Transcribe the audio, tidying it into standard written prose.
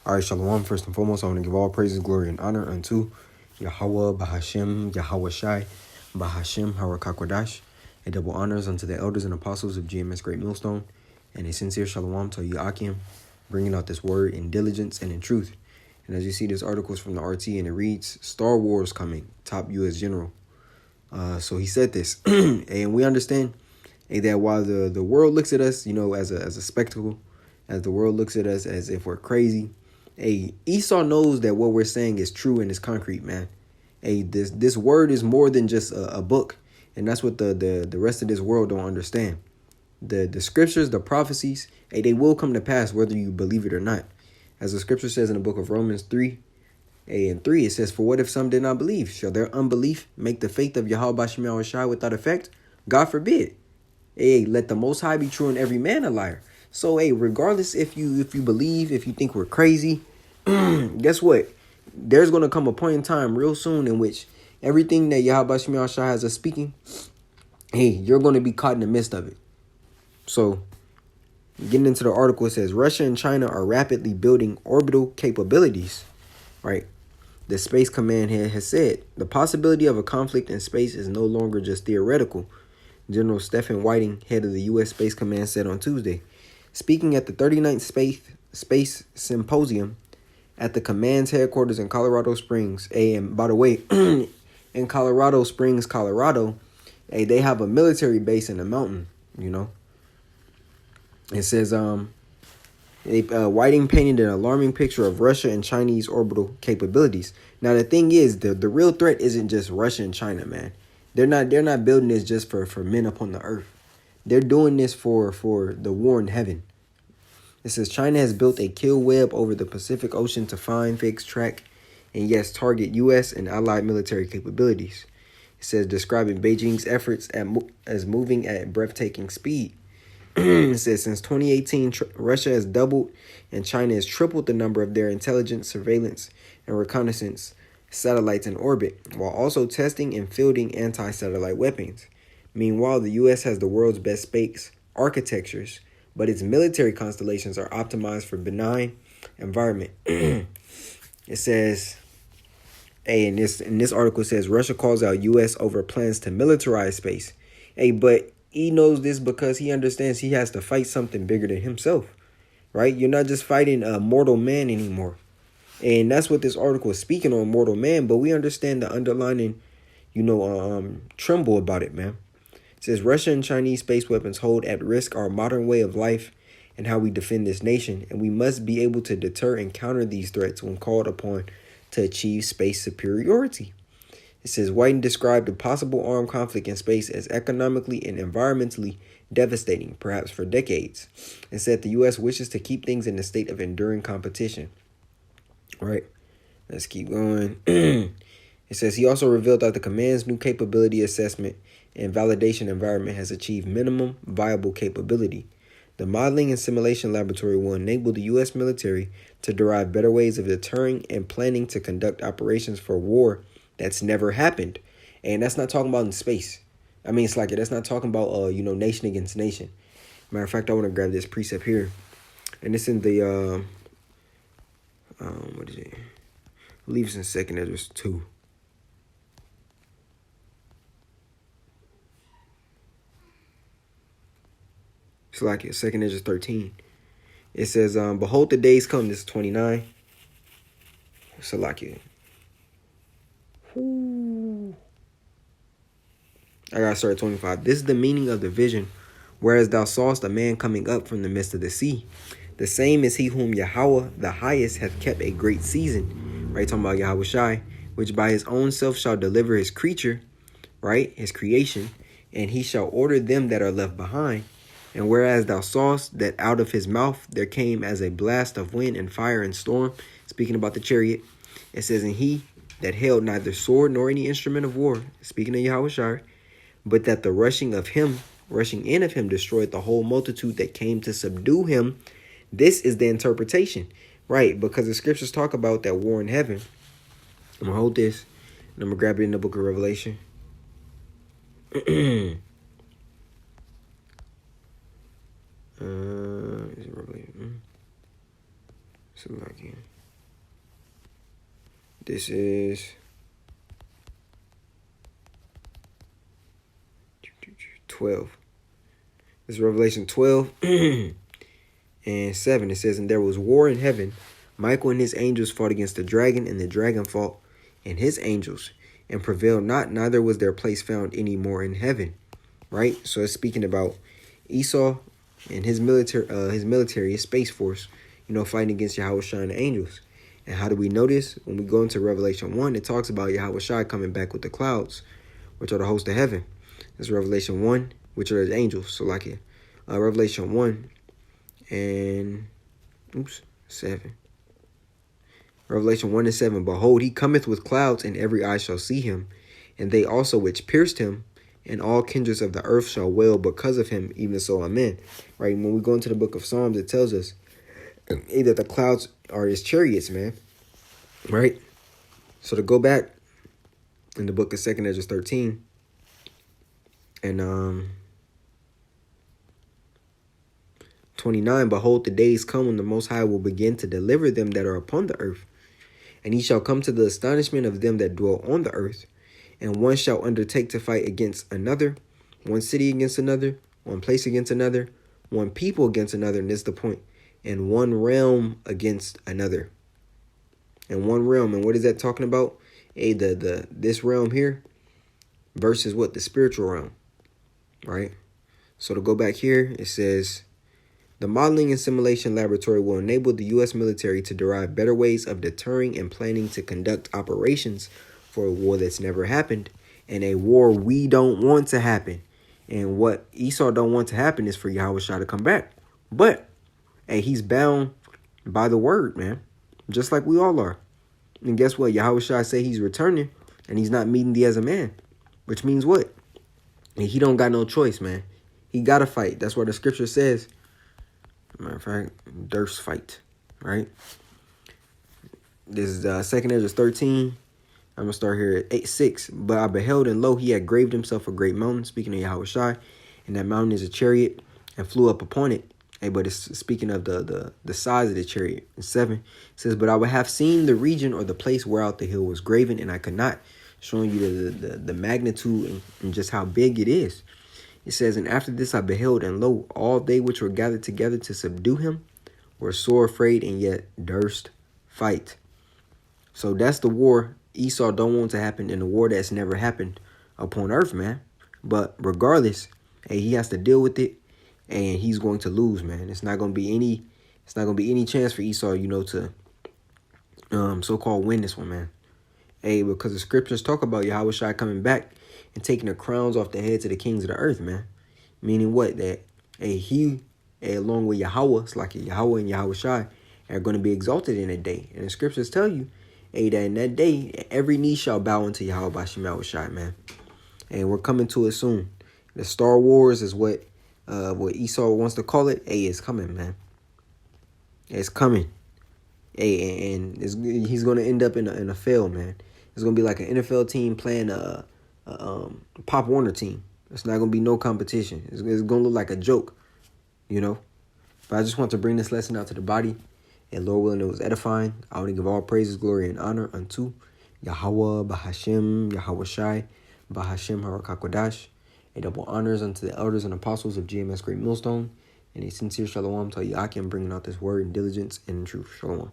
All right, Shalom. First and foremost, I want to give all praises, glory, and honor unto Yahweh, Bahashem, Yahweh Shai, Bahashem, Harakakwadash, and double honors unto the elders and apostles of GMS Great Millstone, and a sincere Shalom to Yakim, bringing out this word in diligence and in truth. And as you see, this article is from the RT, and it reads, Star Wars coming, top U.S. general. So he said this, and we understand that while the world looks at us, as a spectacle, as the world looks at us as if we're crazy, Esau knows that what we're saying is true and is concrete, man. This word is more than just a book, and that's what the rest of this world don't understand. The scriptures, the prophecies, they will come to pass whether you believe it or not. As the scripture says in the book of Romans 3, and 3, it says, "For what if some did not believe? Shall their unbelief make the faith of Yahweh Bashim Shai without effect? God forbid. Let the Most High be true and every man a liar." So, regardless if you believe, if you think we're crazy, guess what? There's going to come a point in time real soon in which everything that Yahweh Bashim Shai has us speaking, you're going to be caught in the midst of it. So, getting into the article, it says, Russia and China are rapidly building orbital capabilities, right? The Space Command head has said, the possibility of a conflict in space is no longer just theoretical. General Stephen Whiting, head of the U.S. Space Command, said on Tuesday, speaking at the 39th Space Symposium at the command's headquarters in Colorado Springs. And by the way, in Colorado Springs, Colorado, they have a military base in the mountain, It says, Whiting painted an alarming picture of Russia and Chinese orbital capabilities. Now, the thing is, the real threat isn't just Russia and China, man. They're not building this just for men upon the earth. They're doing this for the war in heaven. It says China has built a kill web over the Pacific Ocean to find, fix, track, and yes, target U.S. and allied military capabilities. It says describing Beijing's efforts as moving at breathtaking speed. It says since 2018, Russia has doubled and China has tripled the number of their intelligence, surveillance, and reconnaissance satellites in orbit, while also testing and fielding anti-satellite weapons. Meanwhile, the U.S. has the world's best space architectures, but its military constellations are optimized for benign environment. It says, in this article says Russia calls out U.S. over plans to militarize space. But he knows this because he understands he has to fight something bigger than himself, right? You're not just fighting a mortal man anymore. And that's what this article is speaking on, mortal man. But we understand the underlining, tremble about it, man. It says Russia and Chinese space weapons hold at risk our modern way of life and how we defend this nation. And we must be able to deter and counter these threats when called upon to achieve space superiority. It says Whiting described a possible armed conflict in space as economically and environmentally devastating, perhaps for decades, and said the U.S. wishes to keep things in a state of enduring competition. All right, let's keep going. It says he also revealed that the command's new capability assessment and validation environment has achieved minimum viable capability. The modeling and simulation laboratory will enable the U.S. military to derive better ways of deterring and planning to conduct operations for war that's never happened. And that's not talking about in space. That's not talking about, nation against nation. Matter of fact, I want to grab this precept here. And it's in the, what is it? I believe it's in 2nd Ezra 2. It's like it, 2nd Ezra 13. It says, behold, the days come, this is 29. So like it. I gotta start at 25. This is the meaning of the vision. Whereas thou sawest a man coming up from the midst of the sea. The same is he whom Yahweh the highest hath kept a great season. Right, talking about Yahweh Shai, which by his own self shall deliver his creature, right, his creation, and he shall order them that are left behind. And whereas thou sawest that out of his mouth there came as a blast of wind and fire and storm, speaking about the chariot, it says, and he that held neither sword nor any instrument of war, speaking of Yahweh Shai, but that the rushing in of him destroyed the whole multitude that came to subdue him. This is the interpretation, right? Because the scriptures talk about that war in heaven. I'm going to hold this, and I'm going to grab it in the book of Revelation. Is it Revelation? Salakia. This is 12. This is Revelation 12 and 7. It says, and there was war in heaven. Michael and his angels fought against the dragon, and the dragon fought and his angels and prevailed not, neither was their place found any more in heaven. Right? So it's speaking about Esau and his military, his space force, fighting against Yahushua and the angels. And how do we know this? When we go into Revelation 1, it talks about Yahushua coming back with the clouds, which are the host of heaven. It's Revelation 1, which are the angels. So like Revelation 1 and 7. Revelation 1 and 7. Behold, he cometh with clouds, and every eye shall see him, and they also which pierced him, and all kindreds of the earth shall wail because of him, even so, amen. Right? When we go into the book of Psalms, it tells us that the clouds are his chariots, man. Right? So to go back in the book of 2 Ezra 13, and 29, behold, the days come when the Most High will begin to deliver them that are upon the earth. And he shall come to the astonishment of them that dwell on the earth. And one shall undertake to fight against another, one city against another, one place against another, one people against another, and this is the point, and one realm against another. And one realm, and what is that talking about? This realm here versus what? The spiritual realm, right? So to go back here, it says, the modeling and simulation laboratory will enable the U.S. military to derive better ways of deterring and planning to conduct operations for a war that's never happened, and a war we don't want to happen. And what Esau don't want to happen is for Yahushua to come back. But, hey, he's bound by the word, man, just like we all are. And guess what? Yahushua say he's returning, and he's not meeting thee as a man, which means what? And he don't got no choice, man. He got to fight. That's what the scripture says. Matter of fact, Durst fight, right? This is 2 Ezra 13. I'm going to start here at 8:6. But I beheld, and lo, he had graved himself a great mountain, speaking of Yahushua, and that mountain is a chariot, and flew up upon it. Hey, but it's speaking of the size of the chariot. In 7, it says, but I would have seen the region or the place whereout the hill was graven, and I could not, showing you the magnitude and just how big it is. It says, and after this I beheld, and lo, all they which were gathered together to subdue him were sore afraid, and yet durst fight. So that's the war Esau don't want to happen, in a war that's never happened upon earth, man. But regardless, hey, he has to deal with it, and he's going to lose, man. It's not going to be any chance for Esau, to so-called win this one, man. Hey, because the scriptures talk about Yahushua coming back and taking the crowns off the heads of the kings of the earth, man. Meaning what? That he, along with Yahweh, it's like Yahweh and Yahushua, are going to be exalted in that day. And the scriptures tell you, that in that day, every knee shall bow unto Yahweh by Shem Yahushua, man. And we're coming to it soon. The Star Wars is what Esau wants to call it. Hey, it's coming, man. It's coming. Hey, and he's going to end up in a fail, man. It's going to be like an NFL team playing a Pop Warner team. It's not going to be no competition. It's going to look like a joke, But I just want to bring this lesson out to the body. And Lord willing, it was edifying. I want to give all praises, glory, and honor unto Yahweh, Bahashem, Yahweh Shai, Bahashem, Harakakwadash. A double honors unto the elders and apostles of GMS Great Millstone. And a sincere shalom to Yakim, bringing out this word in diligence and in truth. Shalom.